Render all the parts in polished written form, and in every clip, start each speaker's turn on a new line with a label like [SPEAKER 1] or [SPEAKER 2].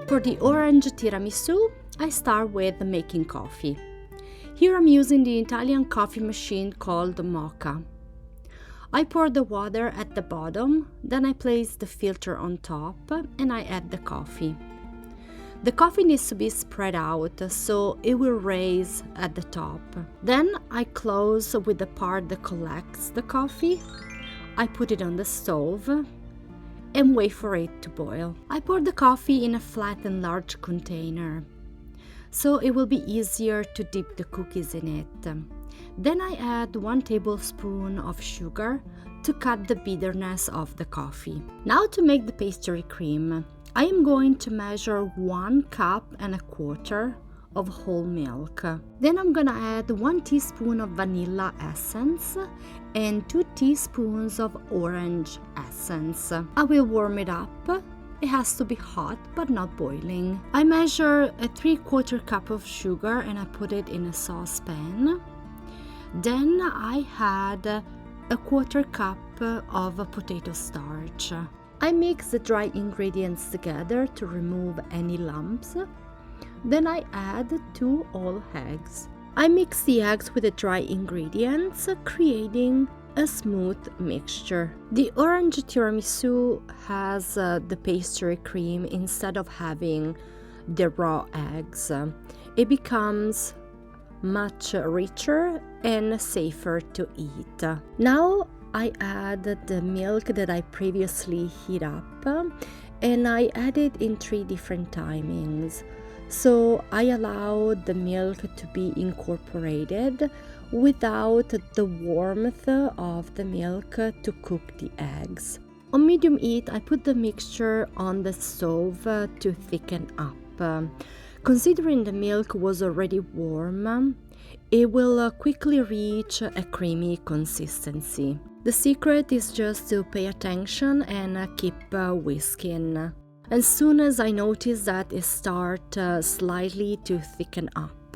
[SPEAKER 1] For the orange tiramisu, I start with making coffee. Here I'm using the Italian coffee machine called Mocha. I pour the water at the bottom, then I place the filter on top and I add the coffee. The coffee needs to be spread out so it will raise at the top. Then I close with the part that collects the coffee. I put it on the stove and wait for it to boil. I pour the coffee in a flat and large container, so it will be easier to dip the cookies in it. Then I add 1 tablespoon of sugar to cut the bitterness of the coffee. Now to make the pastry cream, I am going to measure 1 cup and a quarter of whole milk. Then I'm gonna add 1 teaspoon of vanilla essence and 2 teaspoons of orange essence. I will warm it up. It has to be hot but not boiling. I measure a 3/4 cup of sugar and I put it in a saucepan. Then I add a 1/4 cup of potato starch. I mix the dry ingredients together to remove any lumps. Then I add 2 whole eggs. I mix the eggs with the dry ingredients, creating a smooth mixture. The orange tiramisu has the pastry cream instead of having the raw eggs. It becomes much richer and safer to eat. Now I add the milk that I previously heat up and I add it in 3 different timings. So I allow the milk to be incorporated without the warmth of the milk to cook the eggs. On medium heat, I put the mixture on the stove to thicken up. Considering the milk was already warm, it will quickly reach a creamy consistency. The secret is just to pay attention and keep whisking. As soon as I notice that it starts slightly to thicken up,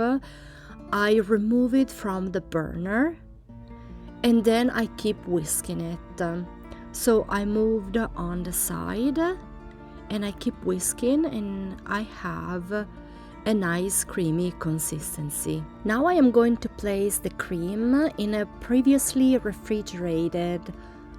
[SPEAKER 1] I remove it from the burner and then I keep whisking it. So I moved on the side and I keep whisking and I have a nice creamy consistency. Now I am going to place the cream in a previously refrigerated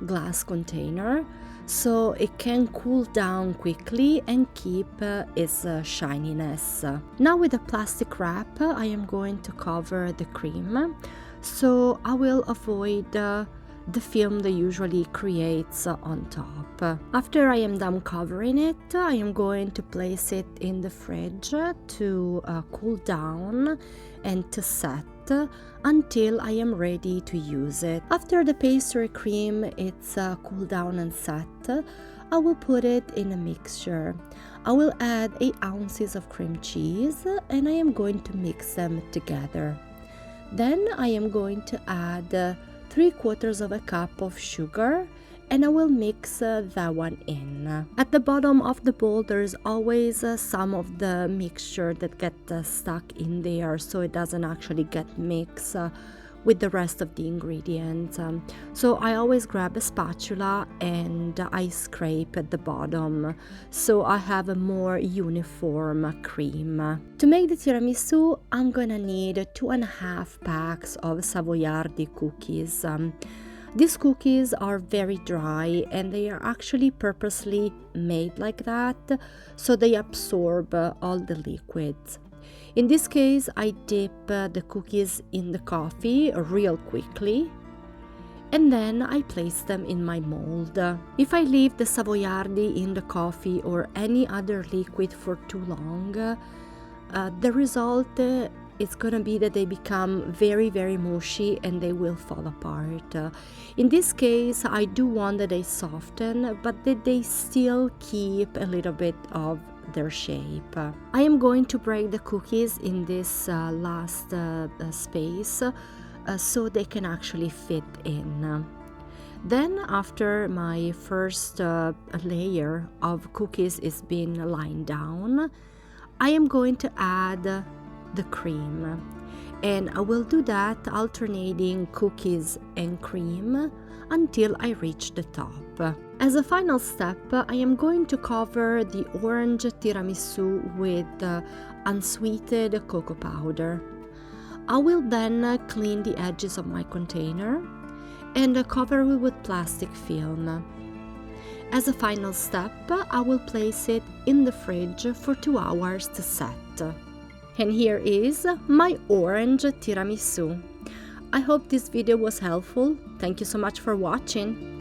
[SPEAKER 1] glass container so it can cool down quickly and keep its shininess. Now with a plastic wrap I am going to cover the cream so I will avoid the film that usually creates on top. After I am done covering it, I am going to place it in the fridge to cool down and to set until I am ready to use it. After the pastry cream it's cooled down and set, I will put it in a mixture. I will add 8 ounces of cream cheese and I am going to mix them together. Then I am going to add 3/4 of a cup of sugar and I will mix that one in. At the bottom of the bowl there is always some of the mixture that gets stuck in there so it doesn't actually get mixed with the rest of the ingredients. So I always grab a spatula and I scrape at the bottom so I have a more uniform cream. To make the tiramisu, I'm gonna need 2.5 packs of Savoiardi cookies. These cookies are very dry and they are actually purposely made like that so they absorb all the liquids. In this case, I dip the cookies in the coffee real quickly and then I place them in my mold. If I leave the Savoiardi in the coffee or any other liquid for too long, the result is gonna be that they become very mushy and they will fall apart. In this case, I do want that they soften, but that they still keep a little bit of their shape. I am going to break the cookies in this last space so they can actually fit in. Then after my first layer of cookies is being lined down, I am going to add the cream. And I will do that alternating cookies and cream until I reach the top. As a final step, I am going to cover the orange tiramisu with unsweetened cocoa powder. I will then clean the edges of my container and cover it with plastic film. As a final step, I will place it in the fridge for 2 hours to set. And here is my orange tiramisu. I hope this video was helpful. Thank you so much for watching.